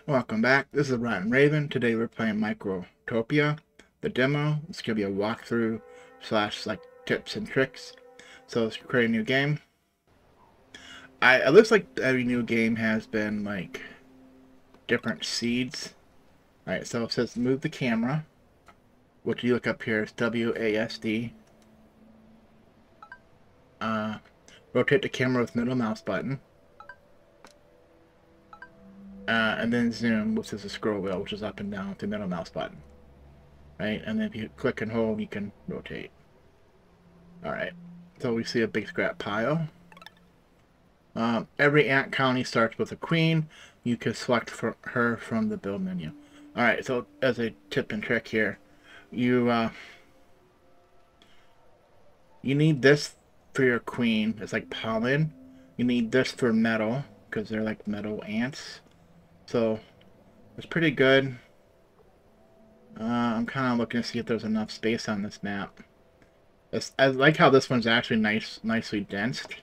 Welcome back. This is Rotten Raven. Today we're playing Microtopia. The demo. It's going to be a walkthrough slash like tips and tricks. So let's create a new game. It looks like every new game has been like different seeds. Alright, so it says move the camera, which you look up here is WASD. Rotate the camera with middle mouse button. And then zoom, which is a scroll wheel, which is up and down with the middle mouse button. Right, and then if you click and hold, you can rotate. Alright, so we see a big scrap pile. Every ant colony starts with a queen. You can select her from the build menu. Alright, so as a tip and trick here, you need this for your queen. It's like pollen. You need this for metal, because they're like metal ants. So, it's pretty good. I'm kind of looking to see if there's enough space on this map. I like how this one's actually nicely densed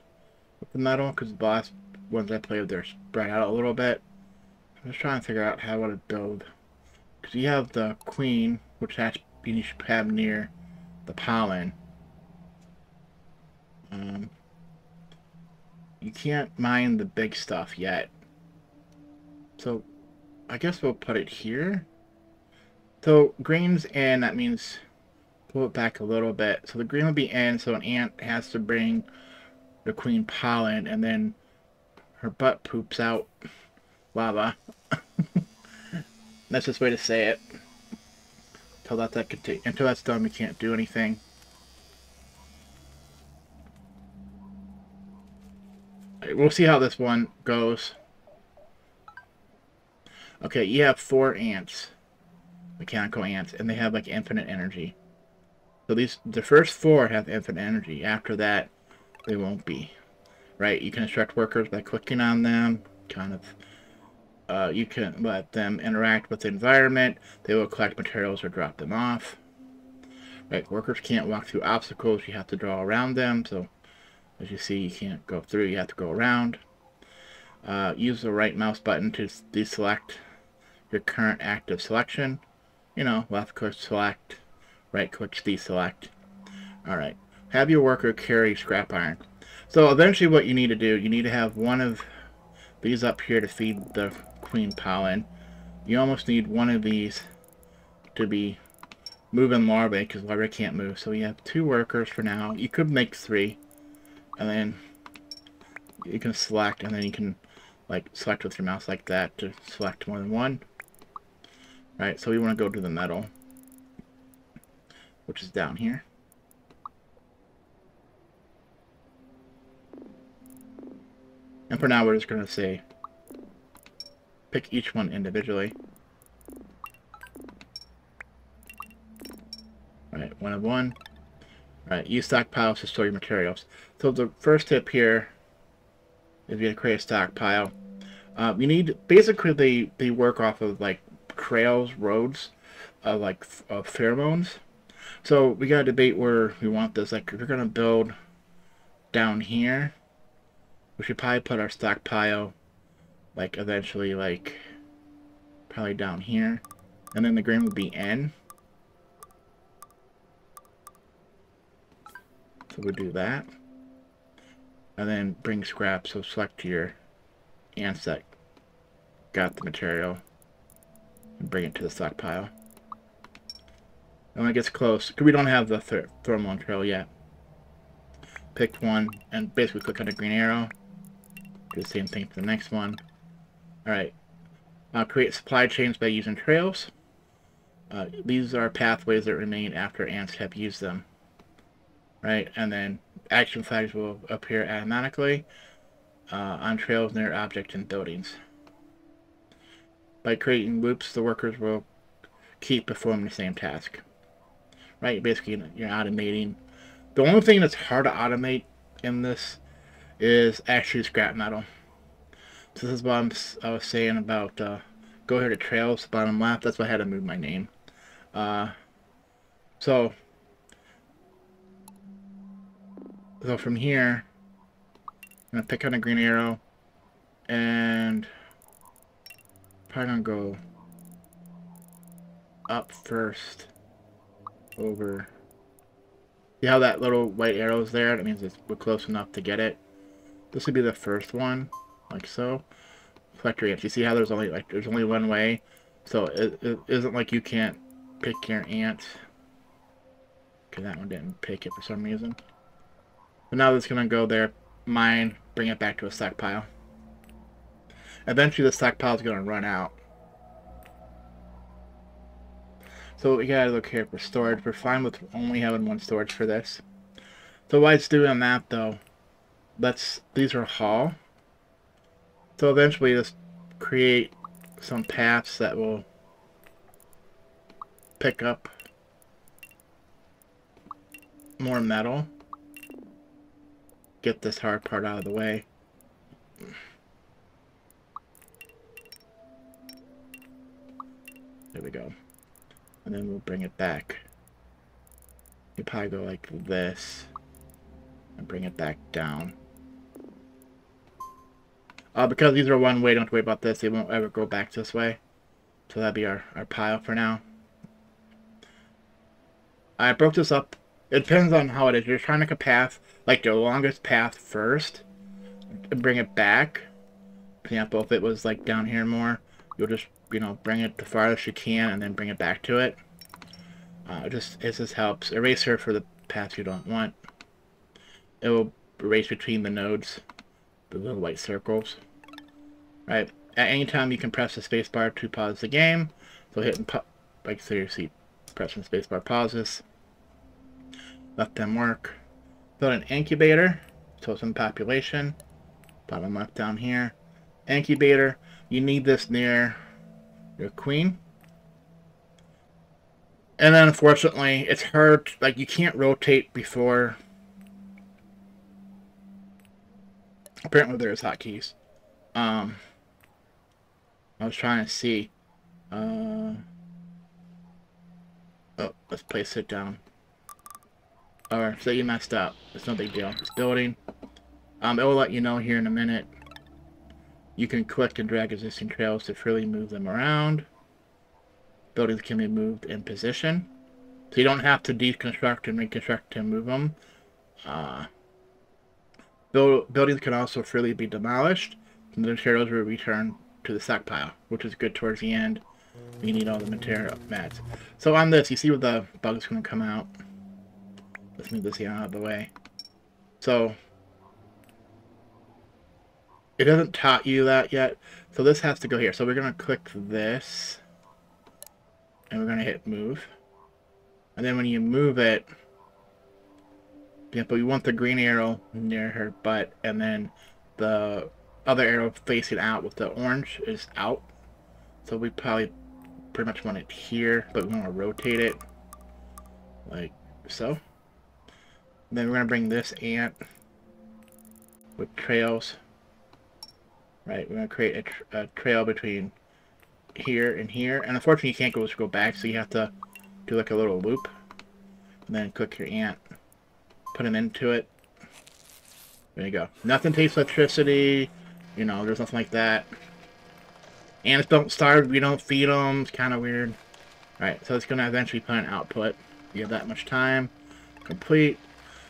with the metal, because the last ones I played, they're spread out a little bit. I'm just trying to figure out how to build. Because you have the queen, which you should have near the pollen. You can't mine the big stuff yet. So, I guess we'll put it here. So, green's in, that means pull it back a little bit. So the green will be in, so an ant has to bring the queen pollen, and then her butt poops out lava. That's just the way to say it. Until that's done, we can't do anything. We'll see how this one goes. Okay, you have 4 ants, mechanical ants, and they have like infinite energy. So the first 4 have infinite energy. After that, they won't be. Right? You can instruct workers by clicking on them. You can let them interact with the environment. They will collect materials or drop them off. Right? Workers can't walk through obstacles. You have to draw around them. So, as you see, you can't go through. You have to go around. Use the right mouse button to deselect your current active selection. Left click select, right click deselect. Alright. Have your worker carry scrap iron. So eventually what you need to do, you need to have one of these up here to feed the queen pollen. You almost need one of these to be moving larvae, because larvae can't move. So you have 2 workers for now. You could make 3. And then you can select, and then you can like select with your mouse like that to select more than one. Right, so we want to go to the metal, which is down here. And for now, we're just going to say, pick each one individually. Right, 1 of 1. Right, use stockpiles to store your materials. So the first tip here is you create a stockpile. You need, basically they work off of like trails, roads, like pheromones. So we got to debate where we want this. Like if we're going to build down here, we should probably put our stockpile like eventually like probably down here, and then the green would be N. So we'll do that, and then bring scrap. So select your ants that got the material and bring it to the stockpile. And when it gets close, because we don't have the pheromone trail yet, pick one and basically click on the green arrow. Do the same thing for the next one. Alright. Create supply chains by using trails. These are pathways that remain after ants have used them. Right? And then action flags will appear automatically on trails near objects and buildings. By creating loops, the workers will keep performing the same task. Right? Basically, you're automating. The only thing that's hard to automate in this is actually scrap metal. So this is what I was saying about go here to trails, bottom left. That's why I had to move my name. So from here, I'm going to pick on a green arrow and Probably gonna go up first, over. See how that little white arrow's there? That means we're close enough to get it. This would be the first one, like so. Select your ants. You see how there's only one way, so it isn't like you can't pick your ant. Okay, that one didn't pick it for some reason. But now it's gonna go there, mine, bring it back to a stockpile. Eventually, the stockpile is gonna run out. So we gotta look here for storage. We're fine with only having one storage for this. So while it's doing that though, these are haul. So eventually just create some paths that will pick up more metal. Get this hard part out of the way. There we go. And then we'll bring it back. You probably go like this and bring it back down. Because these are one way, don't worry about this. They won't ever go back this way. So that'd be our pile for now. I broke this up. It depends on how it is. You're trying to make a path, like the longest path first, and bring it back. For example, if it was like down here more, you'll just, you know, bring it the farthest you can and then bring it back to it. It just helps. Eraser for the path you don't want. It will erase between the nodes, the little white circles. Right. At any time you can press the spacebar to pause the game. So hitting like so you see, pressing the spacebar pauses. Let them work. Build an incubator. So some population. Bottom left down here. Incubator. You need this near your queen. And then unfortunately, it's hard. Like you can't rotate before. Apparently there's hotkeys. I was trying to see. Oh, let's place it down. Alright, so you messed up. It's no big deal. It's building. It will let you know here in a minute. You can click and drag existing trails to freely move them around. Buildings can be moved in position. So you don't have to deconstruct and reconstruct to move them. Buildings can also freely be demolished. And the materials will return to the stockpile, which is good towards the end. You need all the material mats. So on this, you see where the bug's going to come out. Let's move this out of the way. So it hasn't taught you that yet. So this has to go here. So we're going to click this. And we're going to hit move. And then when you move it, but we want the green arrow near her butt, and then the other arrow facing out with the orange is out. So we probably pretty much want it here, but we want to rotate it like so. And then we're going to bring this ant with trails. Right, we're going to create a trail between here and here. And unfortunately you can't go back, so you have to do like a little loop. And then click your ant. Put them into it. There you go. Nothing takes electricity. You know, there's nothing like that. Ants don't starve. We don't feed them. It's kind of weird. Alright, so it's going to eventually put an output. You have that much time. Complete.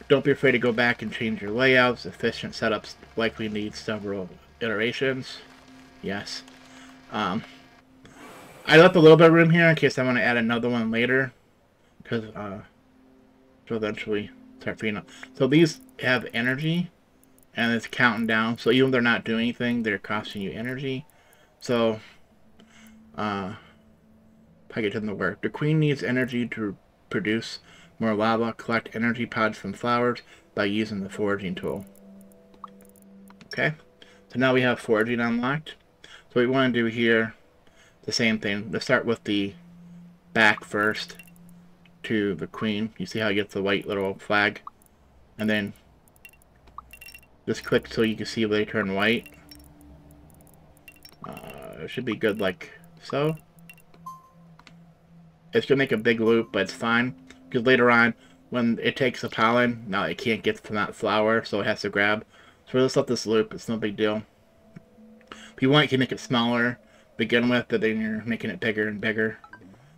Don't be afraid to go back and change your layouts. Efficient setups likely need several iterations. Yes. I left a little bit of room here in case I want to add another one later. Because, so eventually start freeing up. So these have energy, and it's counting down. So even if they're not doing anything, they're costing you energy. So, probably get them to work. The queen needs energy to produce more lava. Collect energy pods from flowers by using the foraging tool. Okay, so now we have foraging unlocked. So what we want to do here, the same thing. Let's start with the back first to the queen. You see how you get the white little flag? And then just click so you can see they turn white. It should be good like so. It's going to make a big loop, but it's fine. Because later on, when it takes the pollen, now it can't get from that flower, so it has to grab. So let's let this loop. It's no big deal. If you want, you can make it smaller. begin with, but then you're making it bigger and bigger.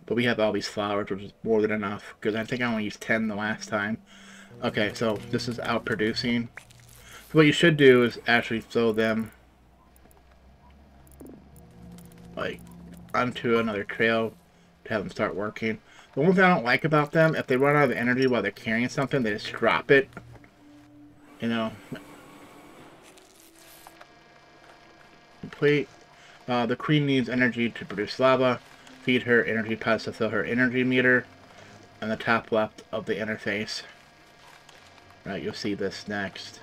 But we have all these flowers, which is more than enough, because I think I only used 10 the last time. Okay, so this is out producing. So what you should do is actually throw them like onto another trail to have them start working. The one thing I don't like about them, if they run out of energy while they're carrying something, they just drop it. You know, complete. The queen needs energy to produce lava. Feed her energy pods to fill her energy meter on the top left of the interface. Right, you'll see this next.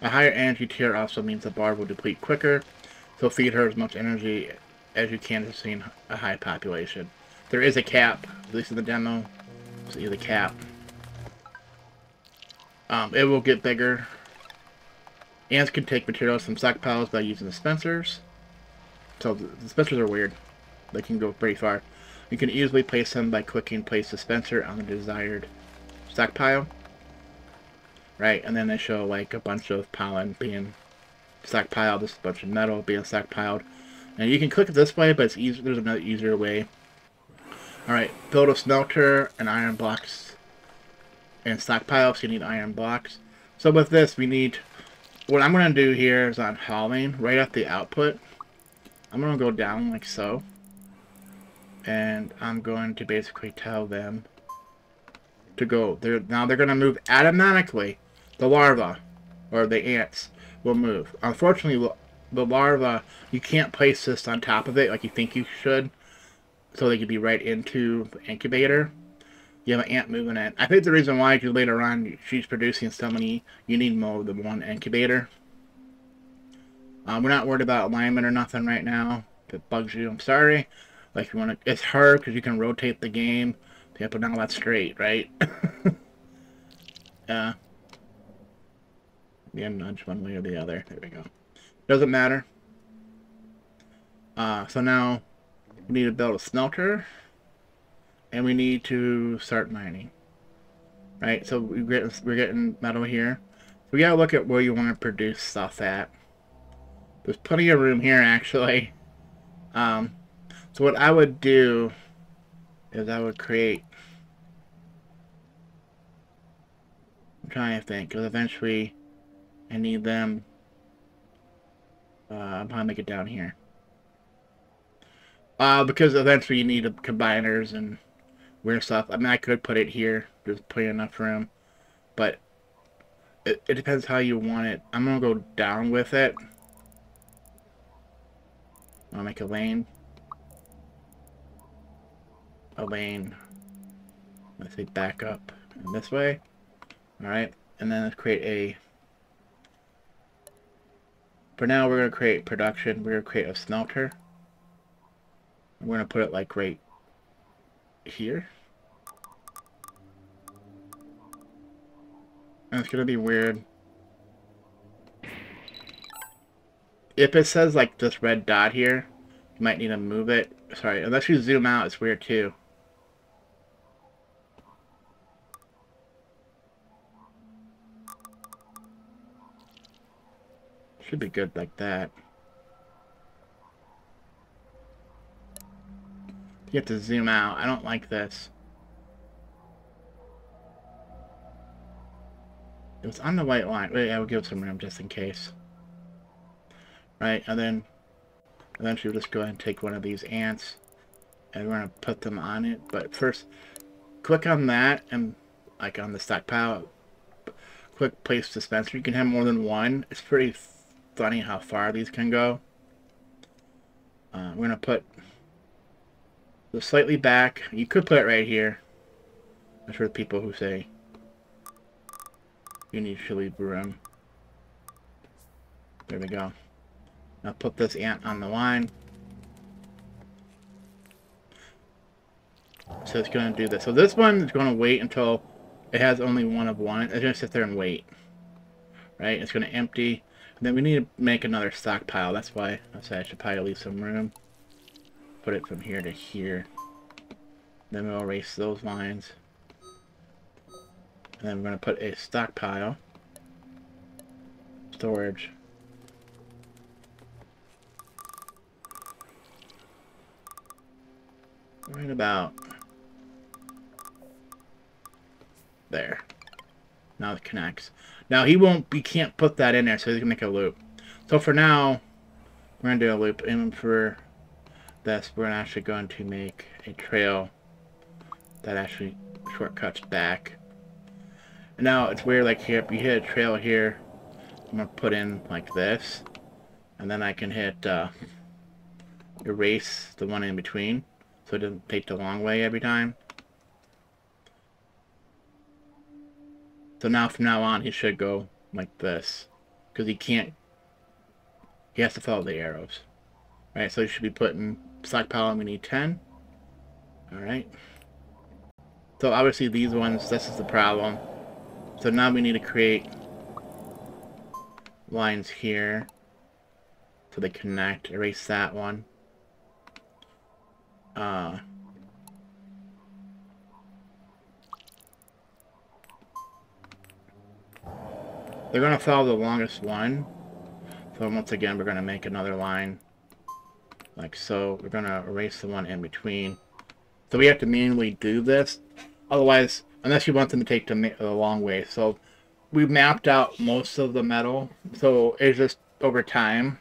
A higher energy tier also means the bar will deplete quicker, so feed her as much energy as you can to sustain a high population. There is a cap, at least in the demo. See the cap. It will get bigger. Ants can take materials from stockpiles by using dispensers. So the dispensers are weird. They can go pretty far. You can easily place them by clicking place dispenser on the desired stockpile. Right, and then they show like a bunch of pollen being stockpiled, this bunch of metal being stockpiled. And you can click it this way, but it's easy. There's another easier way. Alright, build a smelter and iron blocks and stockpile, so you need iron blocks. So with this, we need, what I'm going to do here is on hauling, right at the output, I'm going to go down like so. And I'm going to basically tell them to go. Now they're going to move automatically. The larva, or the ants, will move. Unfortunately, the larva, you can't place this on top of it like you think you should, so they could be right into the incubator. You have an ant moving in. I think the reason why is later on she's producing so many, you need more than one incubator. We're not worried about alignment or nothing right now. If it bugs you, I'm sorry. Like, you want to, it's hard because you can rotate the game. Yeah, but now that's straight, right? Yeah. Yeah, nudge one way or the other. There we go. Doesn't matter. So now we need to build a smelter, and we need to start mining. Right. So we're getting metal here. So we gotta look at where you want to produce stuff at. There's plenty of room here, actually. So what I would do is I would create. I'm trying to think, because eventually I need them. I'm probably make it down here. Because eventually you need combiners and weird stuff. I mean, I could put it here. There's plenty enough room. But it depends how you want it. I'm going to go down with it. I'll make a lane. A lane. Let's say back up in this way. Alright. And then let's create a... For now, we're going to create production. We're going to create a smelter. We're going to put it like right here. And it's going to be weird. If it says like this red dot here, you might need to move it. Sorry, unless you zoom out, it's weird too. Should be good like that. You have to zoom out. I don't like this. It was on the white line. Wait, I will give it some room just in case. Right, and then eventually we'll just go ahead and take one of these ants and we're going to put them on it. But first, click on that and like on the stockpile, click place dispenser. You can have more than one. It's pretty funny how far these can go. We're going to put the slightly back. You could put it right here. That's for the people who say you need to leave room. There we go. Now put this ant on the line. So it's going to do this. So this one is going to wait until it has only one of one. It's going to sit there and wait. Right? It's going to empty. And then we need to make another stockpile. That's why I said I should probably leave some room. Put it from here to here. Then we'll erase those lines. And then we're going to put a stockpile. Storage. right about there. Now it connects. Now he can't put that in there, so he's gonna make a loop. So for now, we're gonna do a loop, and for this, we're actually going to make a trail that actually shortcuts back. And now it's weird, like here, you hit a trail here, I'm gonna put in like this, and then I can hit erase the one in between, so it doesn't take the long way every time. So now from now on, he should go like this, because he has to follow the arrows. Right, so you should be putting select power, we need 10. Alright. So obviously these ones, this is the problem. So now we need to create lines here so they connect. Erase that one. They're going to follow the longest one. So once again, we're going to make another line like so. We're going to erase the one in between. So we have to manually do this. Otherwise, unless you want them to take the long way. So we mapped out most of the metal. So it's just over time,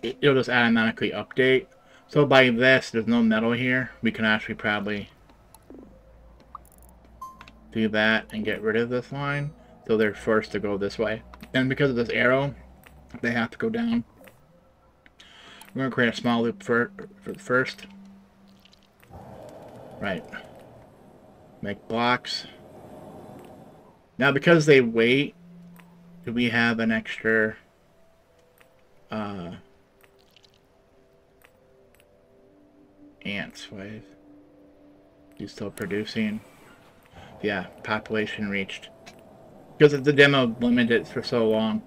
it'll just automatically update. So by this, there's no metal here. We can actually probably do that and get rid of this line. So they're forced to go this way. And because of this arrow, they have to go down. We're going to create a small loop for first. Right. Make blocks. Now because they wait, do we have an extra ants wave? He's still producing. Yeah, population reached. Because the demo limited for so long.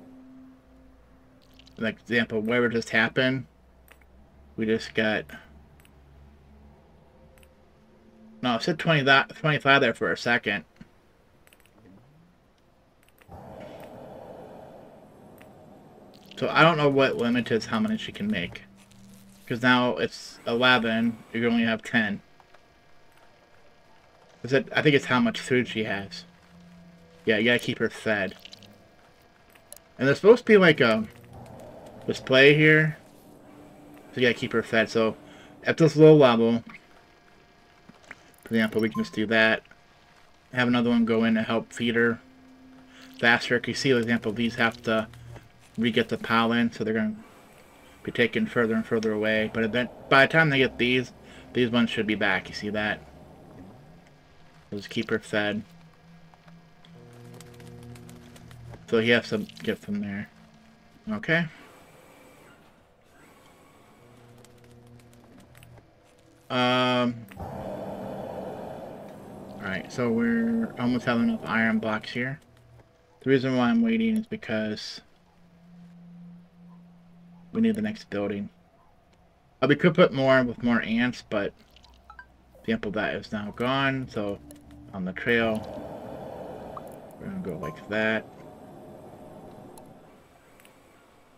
Like example, whatever just happened, we just got. No, it said 25 there for a second. So I don't know what limit is how many she can make. Because now it's 11, you only have 10. I think it's how much food she has. Yeah, you gotta keep her fed. And there's supposed to be like a display here. So you gotta keep her fed. So at this low level, for example, we can just do that. Have another one go in to help feed her faster. You see, for example, these have to re-get the pollen, so they're going to be taken further and further away. But then, by the time they get these ones should be back. You see that? So just keep her fed. So he has to get from there. Okay. Alright, so we're almost having enough iron blocks here. The reason why I'm waiting is because we need the next building. We could put more with more ants, but the example that is now gone. So on the trail, we're gonna go like that.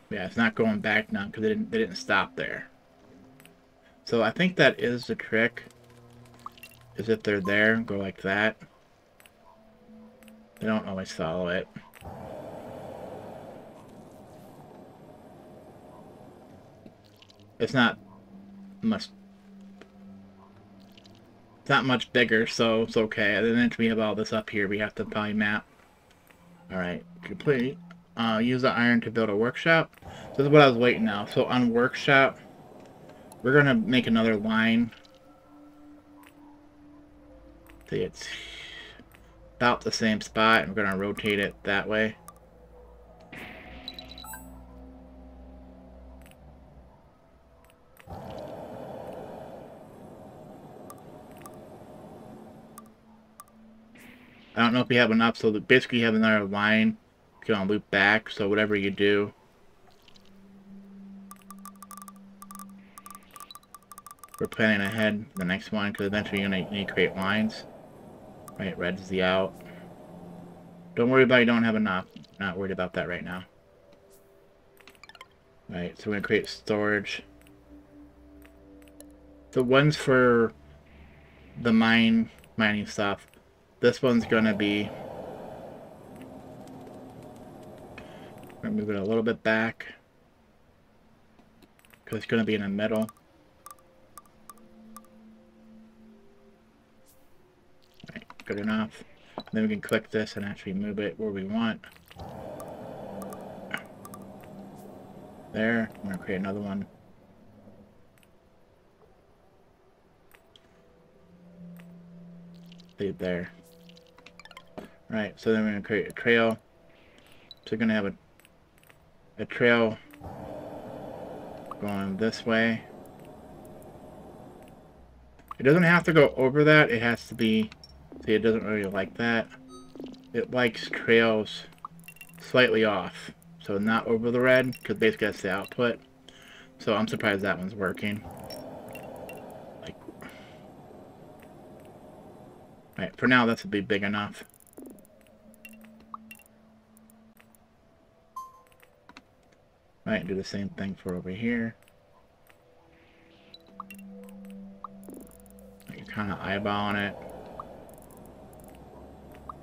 Yeah, it's not going back now because they didn't stop there. So I think that is the trick. Is if they're there, go like that. They don't always follow it. It's not much. It's not much bigger, so it's okay. And then we have all this up here. We have to probably map. All right, complete. Use the iron to build a workshop. This is what I was waiting now. So on workshop, we're gonna make another line. See, it's about the same spot, and we're gonna rotate it that way. I don't know if you have enough, so basically you have another line. You're gonna loop back, so whatever you do. We're planning ahead the next one, because eventually you're gonna need to create lines. Right, red's the out. Don't worry about you don't have enough. Not worried about that right now. Right, so we're gonna create storage. The ones for the mining stuff. This one's gonna be, we're gonna move it a little bit back because it's gonna be in the middle. Right, good enough. And then we can click this and actually move it where we want. There. I'm gonna create another one. Leave there. Right, so then we're going to create a trail. So we're going to have a trail going this way. It doesn't have to go over that. It has to be... See, it doesn't really like that. It likes trails slightly off. So not over the red, because basically that's the output. So I'm surprised that one's working. Like, right, for now, this will be big enough. Right, do the same thing for over here. You're kind of eyeballing it.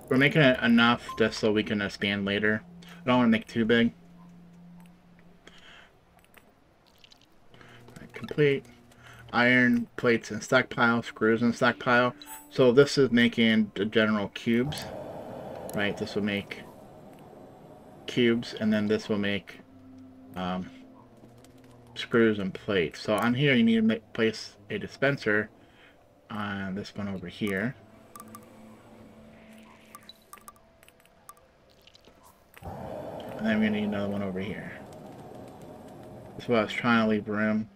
We're making it enough just so we can expand later. I don't want to make it too big. Right, complete. Iron plates and stockpile, screws and stockpile. So this is making the general cubes. Right, this will make cubes, and then this will make screws and plates. So on here you need to place a dispenser on this one over here. And then we're going to need another one over here. That's what I was trying to leave room.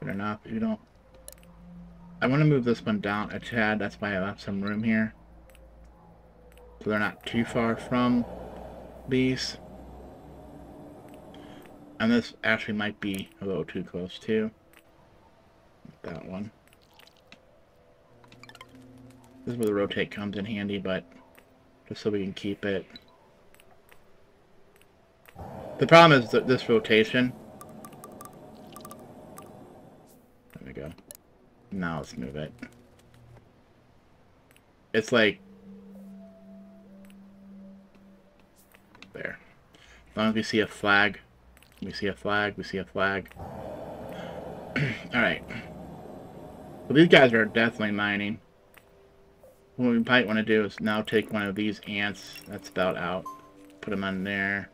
Good enough. You don't... I want to move this one down a tad. That's why I left some room here. So they're not too far from these. And this actually might be a little too close too. That one. This is where the rotate comes in handy, but just so we can keep it. The problem is that this rotation. There we go. Now let's move it. It's like there. As long as we see a flag, we see a flag, we see a flag. Alright. So these guys are definitely mining. What we might want to do is now take one of these ants that's about out, put them on there,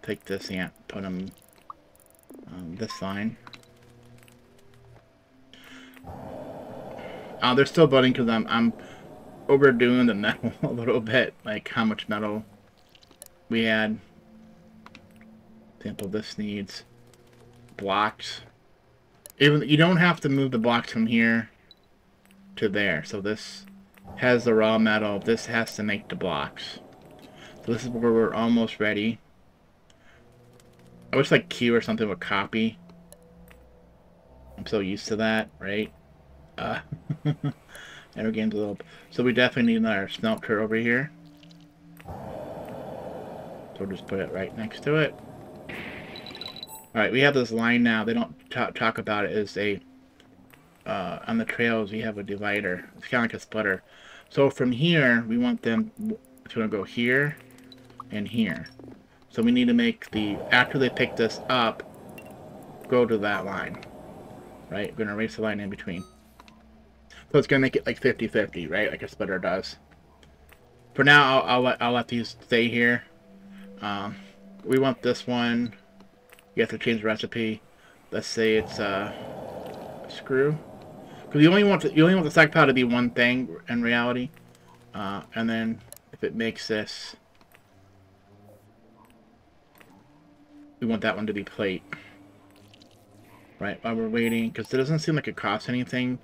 take this ant, put them on this line. They're still budding because I'm overdoing the metal a little bit, like how much metal we had. Example, this needs blocks. Even you don't have to move the blocks from here to there. So this has the raw metal. This has to make the blocks. So this is where we're almost ready. I wish like Q or something would copy. I'm so used to that, right? Every game's a little... So we definitely need our smelter over here. So we'll just put it right next to it. Alright, we have this line now. They don't talk about it as a... on the trails, we have a divider. It's kind of like a splitter. So from here, we want them... It's going to go here and here. So we need to make the... After they pick this up, go to that line. Right? We're going to erase the line in between. So it's going to make it like 50-50, right? Like a splitter does. For now, I'll let these stay here. We want this one. You have to change the recipe. Let's say it's a screw. Because you only want the stockpile to be one thing in reality. And then if it makes this, we want that one to be plate. Right, while we're waiting, because it doesn't seem like it costs anything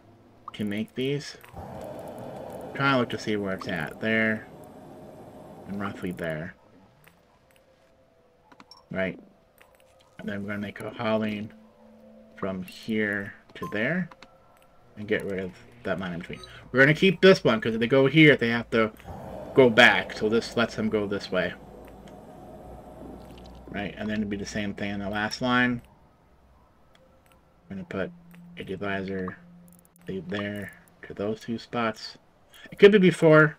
to make these. I'm trying to look to see where it's at. There. And roughly there. Right. And then we're going to make a hauling from here to there. And get rid of that line in between. We're going to keep this one, because if they go here, they have to go back. So this lets them go this way. Right, and then it'd be the same thing in the last line. I'm going to put a divisor there to those two spots. It could be before,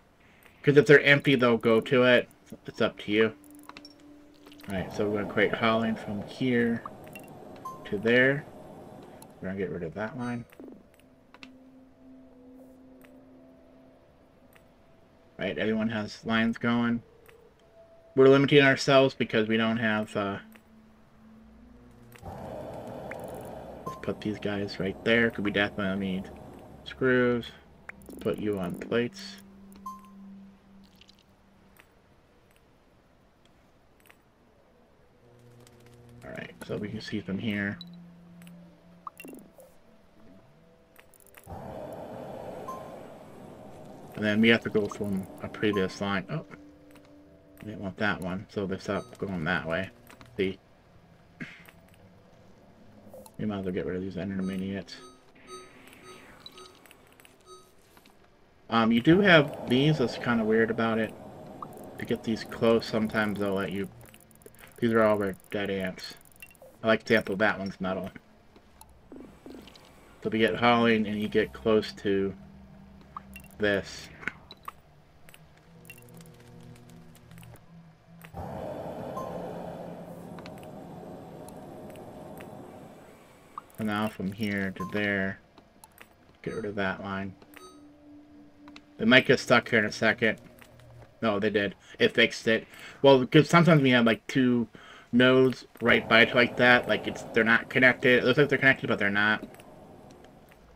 because if they're empty, they'll go to it. It's up to you. Alright, so we're going to create hauling from here to there. We're going to get rid of that line. Right, everyone has lines going. We're limiting ourselves because we don't have, let's put these guys right there, because we definitely need screws. Put you on plates. Alright, so we can see from here. And then we have to go from a previous line. Oh, I didn't want that one, so they stop going that way. See? We might as well get rid of these intermediates. You do have these, that's kind of weird about it. To get these close, sometimes they'll let you... These are all dead ants. I like the example, that one's metal. So if you get hauling and you get close to this. And now from here to there, get rid of that line. They might get stuck here in a second. No, they did. It fixed it. Well, because sometimes we have like two nodes right by it like that. Like they're not connected. It looks like they're connected, but they're not.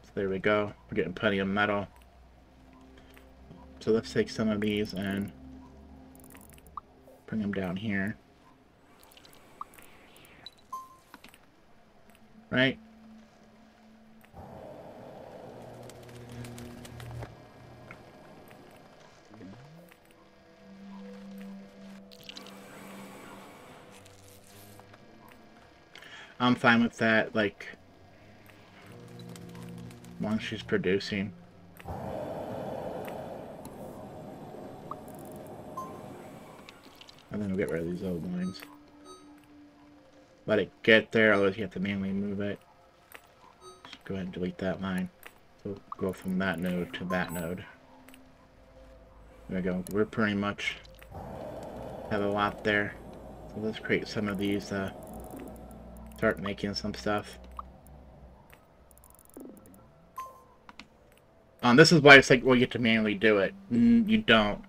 So there we go. We're getting plenty of metal. So let's take some of these and bring them down here. Right? I'm fine with that, like, as long as she's producing. And then we'll get rid of these old lines. Let it get there, otherwise you have to manually move it. Just go ahead and delete that line. So go from that node to that node. There we go. We're pretty much have a lot there. So let's create some of these, start making some stuff. This is why it's like, well, you have to manually do it. You don't.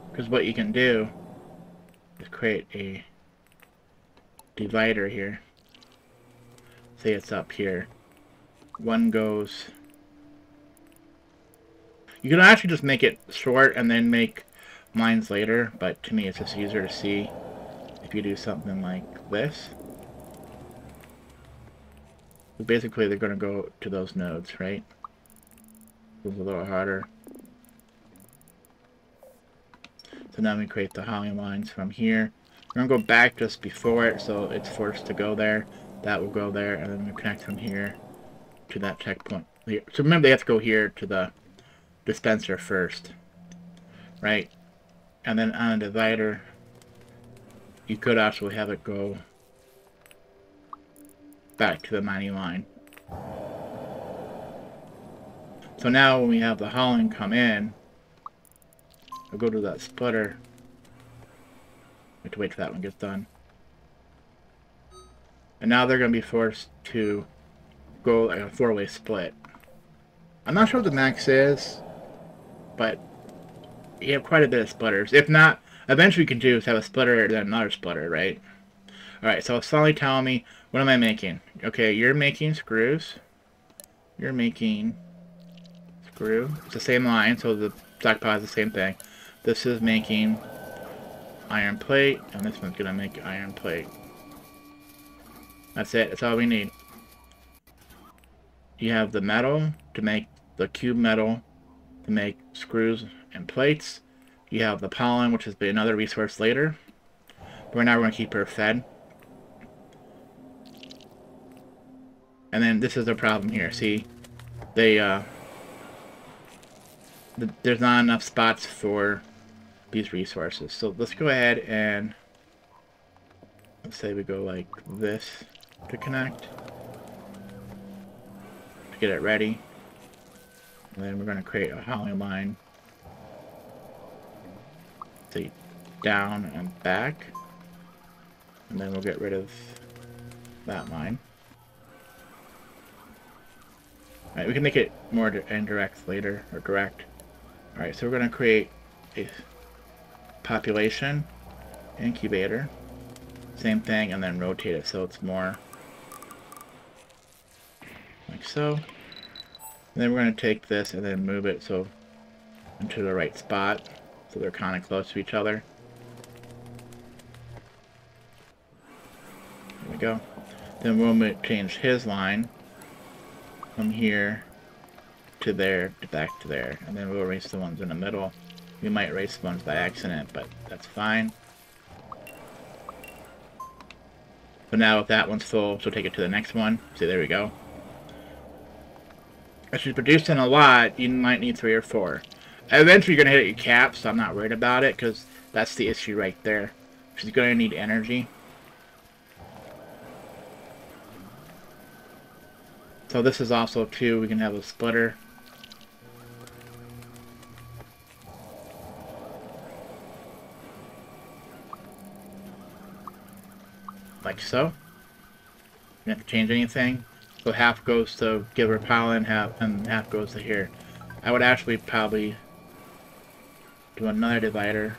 Because what you can do is create a divider here. Say it's up here. One goes... You can actually just make it short and then make lines later, but to me it's just easier to see if you do something like this. So basically they're going to go to those nodes, right? It's a little harder. So now we create the hauling lines from here. We're going to go back just before it, so it's forced to go there. That will go there, and then we connect from here to that checkpoint. So remember, they have to go here to the dispenser first, right? And then on a divider, you could actually have it go back to the mining line. So now when we have the hauling come in, we'll go to that splitter. We have to wait till that one gets done. And now they're going to be forced to go like a four-way split. I'm not sure what the max is, but you have quite a bit of splitters. If not, eventually you can do is have a splitter and then another splitter, right? Alright, so it's slowly telling me, what am I making? Okay, you're making screws. You're making screw. It's the same line, so the stockpile is the same thing. This is making iron plate, and this one's gonna make iron plate. That's it. That's all we need. You have the metal to make the cube metal to make screws and plates. You have the pollen, which is another resource later. But right now we're going to keep her fed. And then this is the problem here. See, they there's not enough spots for these resources. So let's go ahead and let's say we go like this to connect, to get it ready. And then we're going to create a hauling line. Say down and back. And then we'll get rid of that line. Alright, we can make it more indirect later, or direct. Alright, so we're going to create a population incubator. Same thing, and then rotate it so it's more like so. And then we're going to take this and then move it so into the right spot, so they're kind of close to each other. There we go. Then we'll change his line from here to there to back to there, and then we'll erase the ones in the middle. We might erase the ones by accident, but that's fine. So now if that one's full, so take it to the next one. See, there we go. If you're producing a lot, you might need 3 or 4. Eventually you're going to hit your cap, so I'm not worried about it, because that's the issue right there. She's going to need energy. So this is also too, we can have a splitter. Like so. You don't have to change anything. So half goes to give her pollen, and half goes to here. I would actually probably do another divider.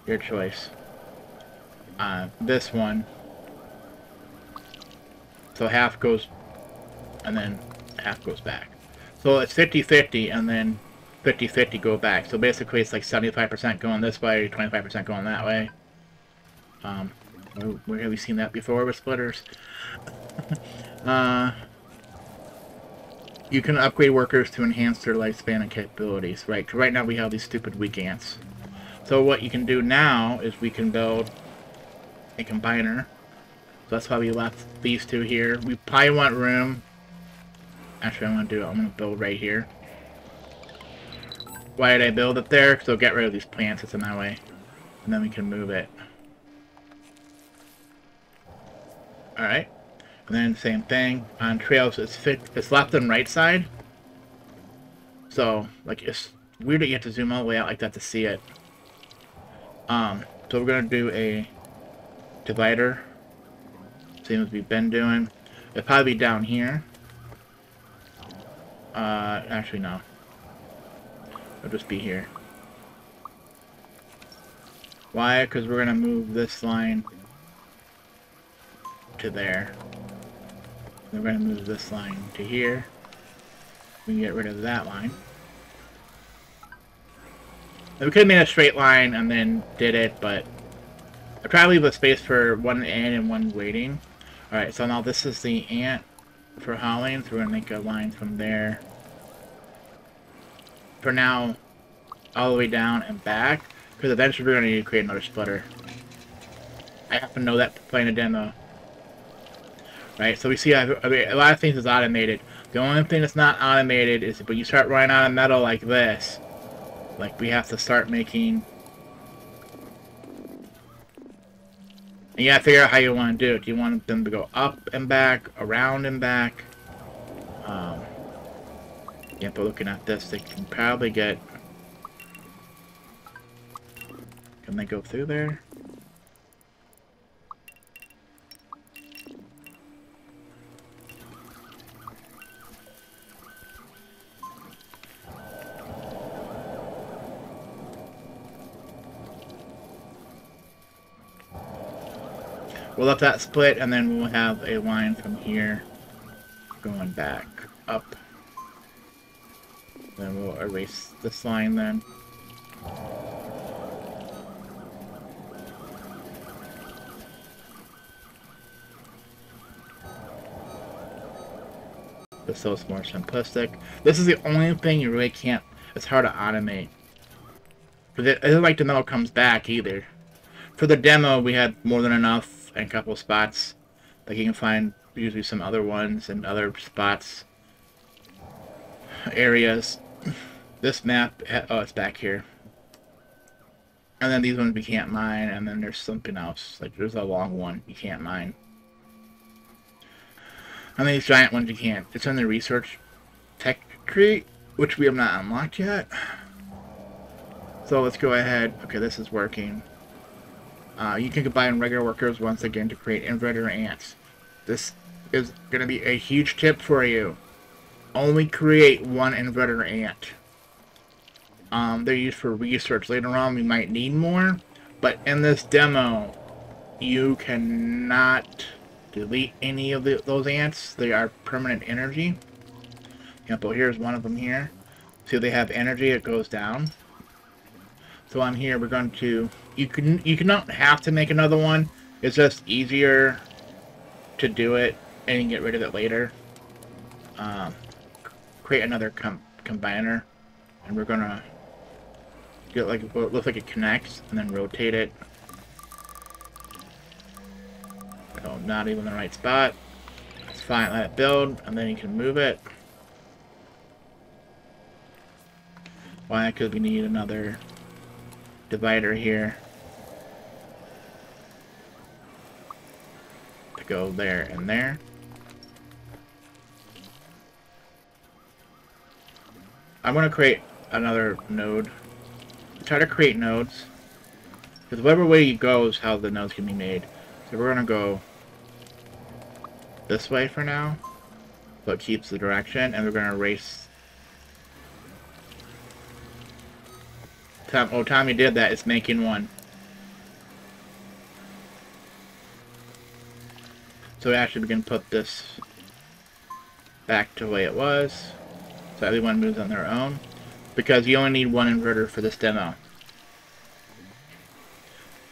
Your choice. This one. So half goes, and then half goes back. So it's 50-50, and then 50-50 go back. So basically it's like 75% going this way, 25% going that way. Where have we seen that before with splitters? You can upgrade workers to enhance their lifespan and capabilities, right? 'Cause right now we have these stupid weak ants. So what you can do now is we can build a combiner. So that's why we left these two here. We probably want room. Actually, I'm going to build right here. Why did I build it there? Because I'll get rid of these plants that's in my way. And then we can move it. Alright. And then same thing. On trails, it's left and right side. So, like, it's weird that you have to zoom all the way out like that to see it. So we're going to do a divider. Same as we've been doing. It'll probably be down here. Actually, no. It'll just be here. Why? Because we're going to move this line to there. Then we're going to move this line to here. We can get rid of that line. And we could have made a straight line and then did it, but I try to leave a space for one in and one waiting. Alright, so now this is the ant for hauling, so we're going to make a line from there. For now, all the way down and back, because eventually we're going to need to create another splitter. I happen to know that playing a demo. Right, so we see a lot of things is automated. The only thing that's not automated is when you start running out of metal like this. Like, we have to start making... And you gotta figure out how you want to do it. Do you want them to go up and back, around and back? Yeah, but looking at this, they can probably get... Can they go through there? We'll let that split, and then we'll have a line from here going back up. Then we'll erase this line then. Just so it's more simplistic. This is the only thing you really can't... It's hard to automate. But it isn't like the metal comes back either. For the demo, we had more than enough and a couple of spots. Like you can find usually some other ones and other spots. Areas. This map... Oh, it's back here. And then these ones we can't mine, and then there's something else. Like, there's a long one you can't mine. And these giant ones you can't. It's in the research tech tree, which we have not unlocked yet. So let's go ahead. Okay, this is working. You can combine regular workers once again to create inverter ants. This is going to be a huge tip for you. Only create one inverter ant. They're used for research. Later on, we might need more. But in this demo, you cannot delete any of those ants. They are permanent energy. Example, here's one of them here. See, they have energy. It goes down. So on here, we're going to... You cannot have to make another one. It's just easier to do it and you can get rid of it later. Create another combiner, and we're gonna get like what looks like it connects, and then rotate it. Oh, not even the right spot. That's fine. Let it build, and then you can move it. Why? Because we need another divider here to go there and there. I'm going to create another node. Try to create nodes, because whatever way you go is how the nodes can be made. So we're going to go this way for now, so it keeps the direction, and we're going to erase. Time you did that, it's making one. So actually we can put this back to the way it was, so everyone moves on their own, because you only need one inverter for this demo.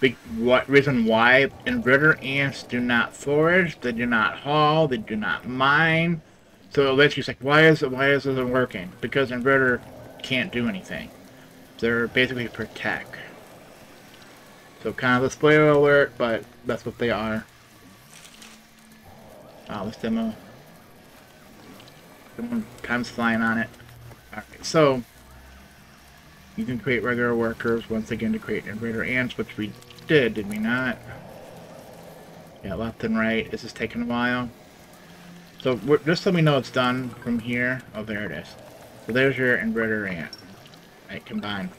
Reason why? Inverter ants do not forage, they do not haul, they do not mine. So eventually it's like, why is this working? Because inverter can't do anything. They're basically for tech. So kind of a spoiler alert, but that's what they are. This demo. Time's flying on it. Alright, so you can create regular workers once again to create inverter ants, which we did we not? Yeah, left and right. This is taking a while. So just so we know it's done from here. Oh, there it is. So there's your inverter ant. Right, combined.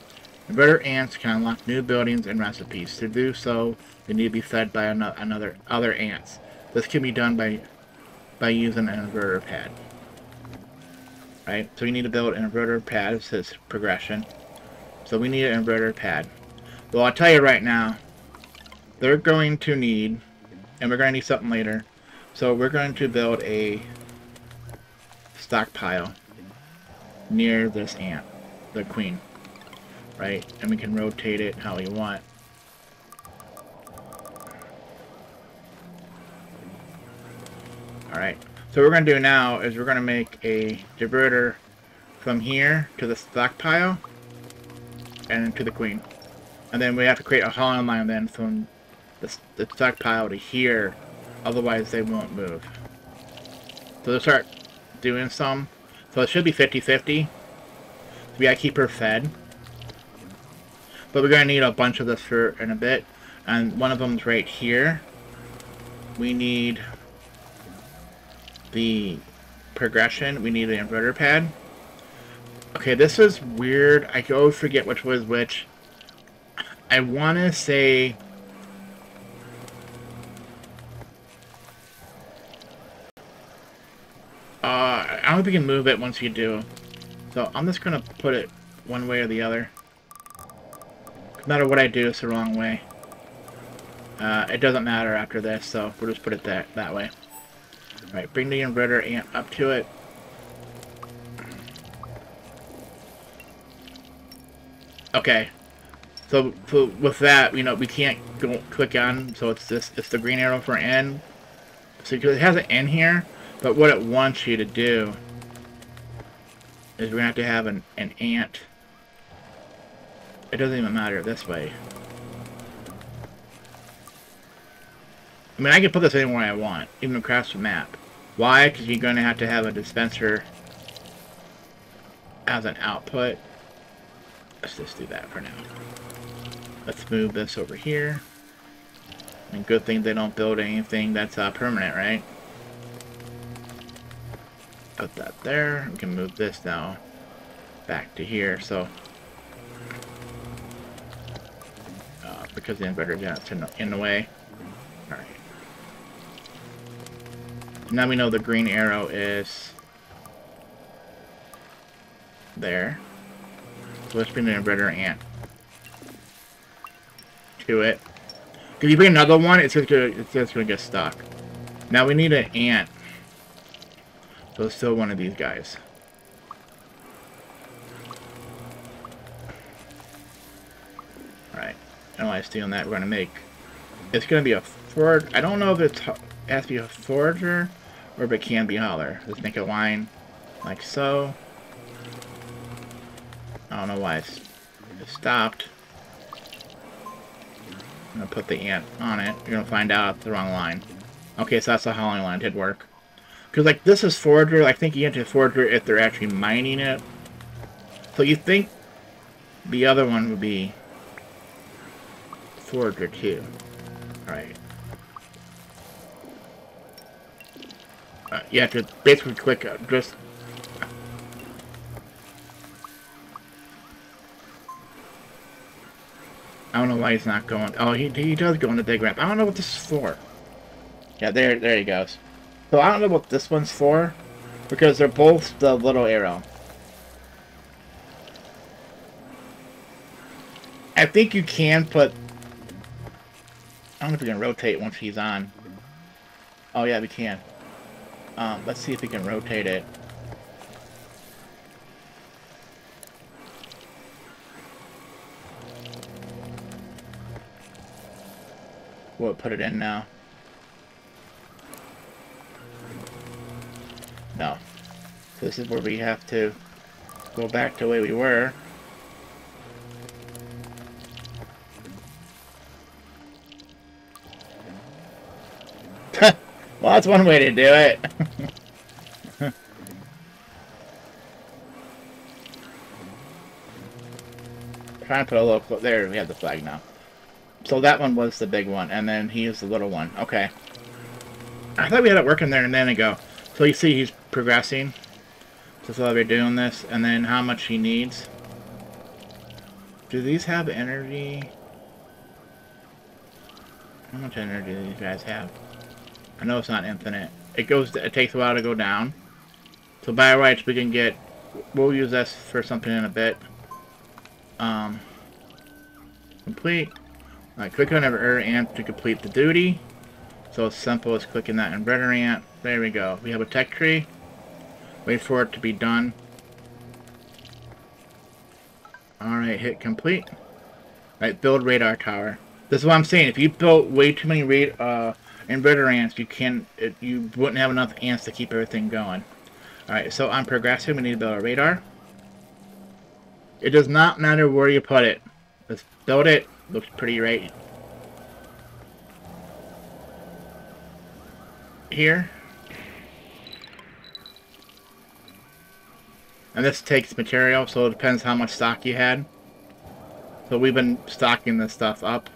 Inverter ants can unlock new buildings and recipes. To do so, they need to be fed by other ants. This can be done by using an inverter pad. Right, so you need to build an inverter pad. It says progression. So we need an inverter pad. Well, I'll tell you right now, they're going to need, and we're going to need something later. So we're going to build a stockpile near this ant, the queen. Right, and we can rotate it how we want. Alright, so what we're going to do now is we're going to make a diverter from here to the stockpile and to the queen. And then we have to create a hauling line then from the stockpile to here, otherwise they won't move. So they'll start doing some. So it should be 50-50. We gotta keep her fed. But we're going to need a bunch of this for in a bit. And one of them's right here. We need the progression. We need the inverter pad. Okay, this is weird. I always forget which was which. I want to say... I don't think you can move it once you do. So I'm just going to put it one way or the other. No matter what I do, it's the wrong way. It doesn't matter after this, so we'll just put it that way. Alright, bring the inverter ant up to it. Okay. So with that, you know, we can't go click on, so it's the green arrow for N. So it has an N here, but what it wants you to do is we're going to have an ant. It doesn't even matter this way. I mean, I can put this anywhere I want, even across the map. Why? Because you're going to have a dispenser as an output. Let's just do that for now. Let's move this over here. And good thing they don't build anything that's permanent, right? Put that there. We can move this now back to here. So because the inverter got in the way. All right. Now we know the green arrow is there. So let's bring the inverter ant to it. If you bring another one, it's just gonna get stuck. Now we need an ant. So it's still one of these guys. Alright. And while I'm stealing that, we're gonna make. It's gonna be a forge. I don't know if it has to be a forager or if it can be hauler. Let's make a line like so. I don't know why it stopped. I'm gonna put the ant on it. You're gonna find out it's the wrong line. Okay, so that's the hauling line. It did work. Because, like, this is forager. I think you get to forager if they're actually mining it. So you think the other one would be forager too. Alright. You have to basically click just. I don't know why he's not going. Oh, he does go into dig ramp. I don't know what this is for. Yeah, there he goes. So I don't know what this one's for, because they're both the little arrow. I think you can put. I don't know if we can rotate once he's on. Oh yeah, we can. Let's see if we can rotate it. We'll put it in now. No. So this is where we have to go back to the way we were. Well, that's one way to do it. Trying to put a little... There, we have the flag now. So that one was the big one, and then he is the little one. Okay. I thought we had it working there a minute ago. So you see he's progressing. Just while we're doing this, and then how much he needs. Do these have energy? How much energy do these guys have? I know it's not infinite. It takes a while to go down. So by rights we can get. We'll use this for something in a bit. Complete. Alright, click on inverter ant to complete the duty. So it's simple as clicking that inverter ant. There we go. We have a tech tree. Wait for it to be done. Alright, hit complete. Alright, build radar tower. This is what I'm saying. If you built way too many inverter ants, you wouldn't have enough ants to keep everything going. Alright, so on progressive, we need to build a radar. It does not matter where you put it. Let's build it. Looks pretty right here. And this takes material, so it depends how much stock you had. So we've been stocking this stuff up.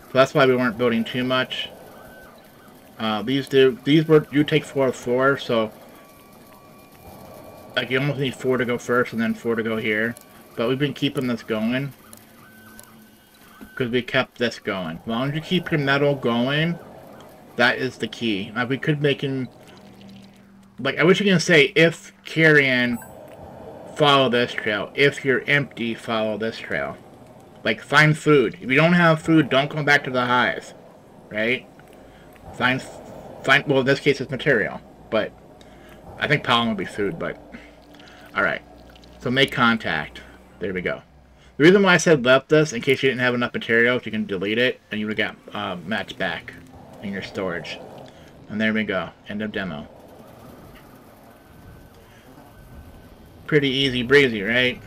So that's why we weren't building too much. You take 4 of 4, so like you almost need 4 to go first and then 4 to go here. But we've been keeping this going because we kept this going. As long as you keep your metal going, that is the key. Now we could make him, like, I wish you can say if carrion, follow this trail. If you're empty, follow this trail. Like, find food. If you don't have food, don't come back to the hive. Right? Find, well, in this case it's material. But, I think pollen would be food, but... Alright. So make contact. There we go. The reason why I said left this, in case you didn't have enough materials, you can delete it, and you would have got match back in your storage. And there we go. End of demo. Pretty easy breezy, right?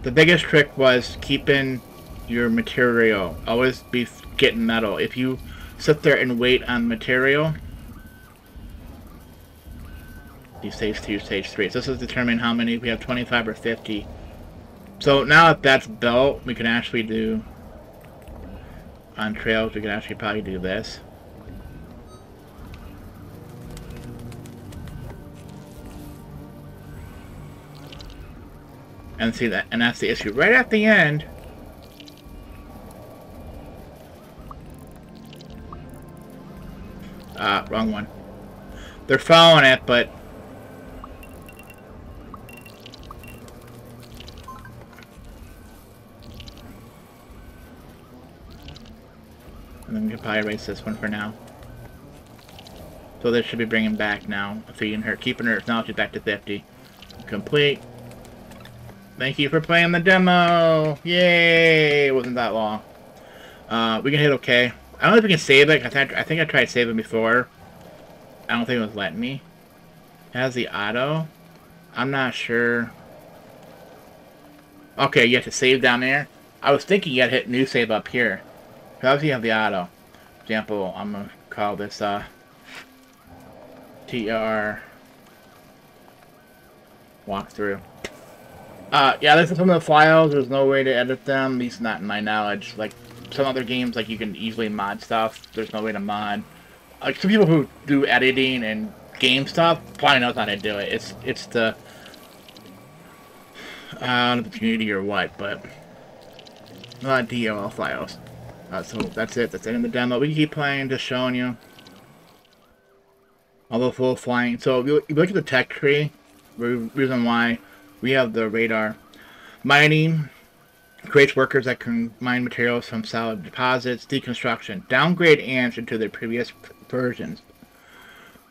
The biggest trick was keeping your material. Always be getting metal. If you sit there and wait on material, these stage 2, stage 3. So this is determining how many. We have 25 or 50. So now that that's built, we can actually do on trails, we can actually probably do this. And see that, and that's the issue. Right at the end, wrong one. They're following it, but and then we can probably erase this one for now. So this should be bringing back now. Feeding her, keeping her. Now she's back to 50. Complete. Thank you for playing the demo. Yay! It wasn't that long. We can hit OK. I don't know if we can save it. I think I tried saving before. I don't think it was letting me. It has the auto. I'm not sure. Okay, you have to save down there. I was thinking you had to hit new save up here. Obviously you have the auto. For example, I'm going to call this TR walkthrough. Yeah, this is some of the files. There's no way to edit them, at least not in my knowledge. Like some other games, like you can easily mod stuff. There's no way to mod. Like some people who do editing and game stuff probably knows how to do it. It's the I don't know if it's community or what, but a lot of DLL files. So that's it. That's it in the demo. We can keep playing, just showing you. Although full flying. So if you look at the tech tree, the reason why we have the radar. Mining creates workers that can mine materials from solid deposits. Deconstruction. Downgrade ants into their previous versions.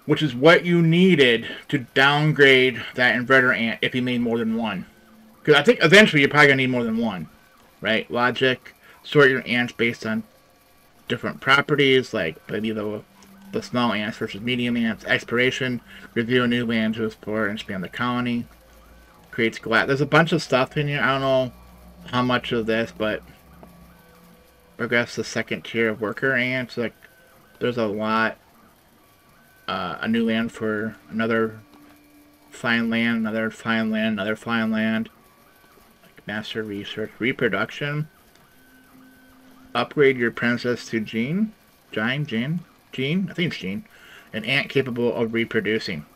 Which is what you needed to downgrade that inverter ant if you made more than one. Because I think eventually you're probably going to need more than one. Right? Logic. Sort your ants based on different properties, like maybe the small ants versus medium ants. Exploration. Review a new land to explore and expand the colony. Creates glass. There's a bunch of stuff in here. I don't know how much of this, but progress the second tier of worker ants. Like, there's a lot. A new land for another fine land, another fine land, another fine land. Like master research, reproduction. Upgrade your princess to Jean. Jean. I think it's Jean. An ant capable of reproducing.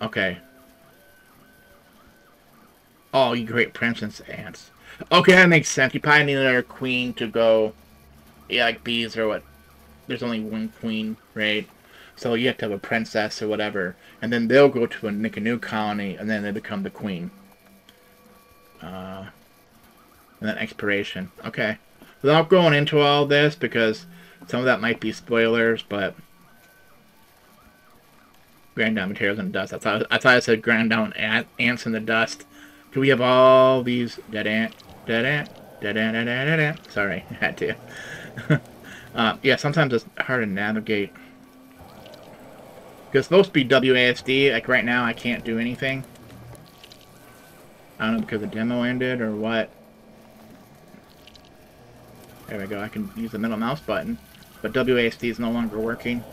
Okay. Oh, you create princess ants. Okay, that makes sense. You probably need another queen to go. Yeah, like bees or what. There's only one queen, right? So you have to have a princess or whatever. And then they'll go to make a new colony, and then they become the queen. And then exploration. Okay. Without going into all this, because some of that might be spoilers, but grind down materials in the dust. I thought I said grind down ants in the dust. Do we have all these dead ant? Sorry, I had to. Yeah, sometimes it's hard to navigate. Because it's supposed to be WASD. Like right now, I can't do anything. I don't know because the demo ended or what. There we go. I can use the middle mouse button, but WASD is no longer working.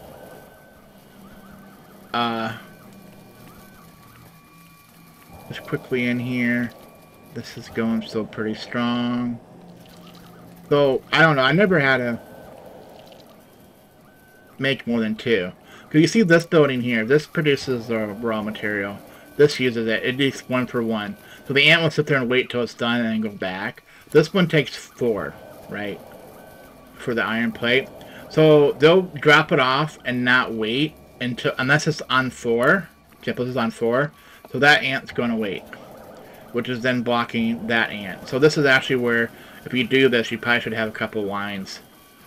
Just quickly in here. This is going still pretty strong. So, I don't know. I never had to make more than two. Because you see this building here. This produces the raw material. This uses it. It takes 1 for 1. So the ant will sit there and wait till it's done and then go back. This one takes 4, right? For the iron plate. So they'll drop it off and not wait until, unless it's on 4. Example, this is on 4. So that ant's going to wait. Which is then blocking that ant. So this is actually where, if you do this, you probably should have a couple lines.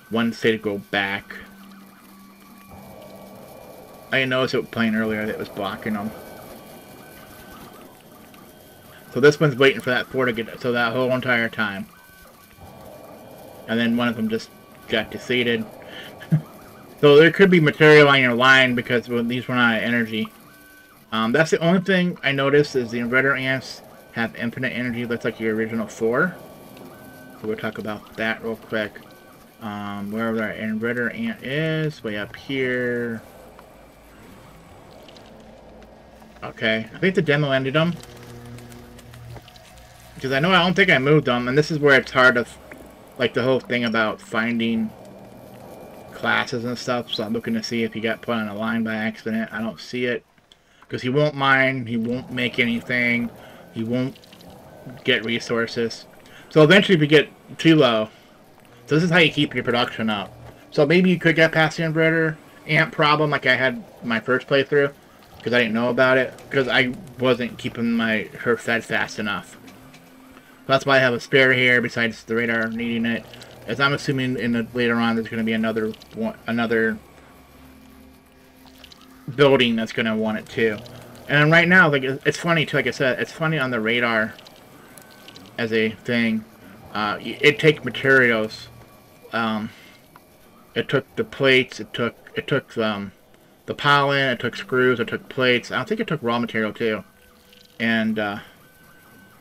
One say to go back. I noticed it playing earlier that it was blocking them. So this one's waiting for that 4 to get, so that whole entire time. And then one of them just got defeated. So there could be material on your line because these run out of energy. That's the only thing I noticed is the inverter ants have infinite energy. That's like your original 4. So we'll talk about that real quick. Wherever our inverter ant is, way up here. Okay, I think the demo ended them. Because I don't think I moved them, and this is where it's hard to like the whole thing about finding classes and stuff. So I'm looking to see if he got put on a line by accident. I don't see it because he won't mine. He won't make anything. He won't get resources. So eventually, if you get too low, so this is how you keep your production up. So maybe you could get past the inverter amp problem like I had my first playthrough because I didn't know about it because I wasn't keeping her fed fast enough. That's why I have a spare here besides the radar needing it. As I'm assuming later on there's going to be another building that's going to want it too. And right now, like it's funny too. Like I said, it's funny on the radar as a thing. It takes materials. It took the plates. It took the pollen. It took screws. It took plates. I don't think it took raw material too. And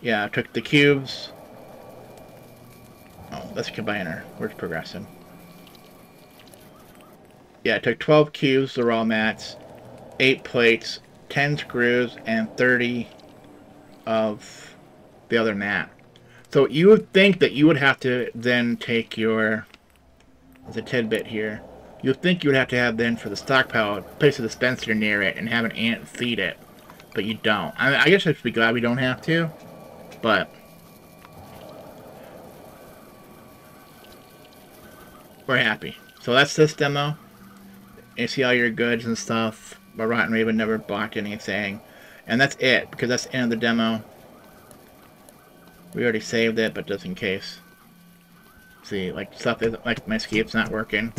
yeah, it took the cubes. Oh, that's a combiner. Where's progressing? Yeah, it took 12 cubes, the raw mats, 8 plates, 10 screws, and 30 of the other mat. So you would think that you would have to then take your... There's a tidbit here. You'd think you would have to have then for the stockpile, place a dispenser near it and have an ant feed it. But you don't. I guess I should be glad we don't have to. But... we're happy. So that's this demo. You see all your goods and stuff. But Rotten Raven never blocked anything. And that's it, because that's the end of the demo. We already saved it, but just in case. See, like, stuff isn't, like, my escape's not working.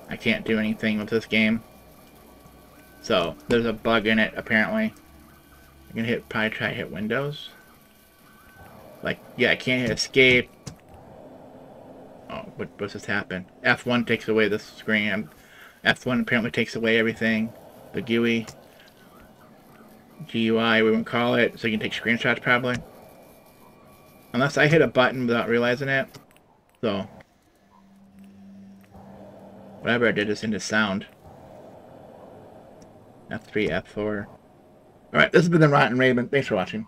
I can't do anything with this game. So, there's a bug in it, apparently. I'm gonna probably try to hit Windows. Like, yeah, I can't hit escape. Oh, what's just happened? F1 takes away the screen. F1 apparently takes away everything. The GUI. GUI, we wouldn't call it. So you can take screenshots, probably. Unless I hit a button without realizing it. So. Whatever I did is into sound. F3, F4. Alright, this has been the Rotten Raven. Thanks for watching.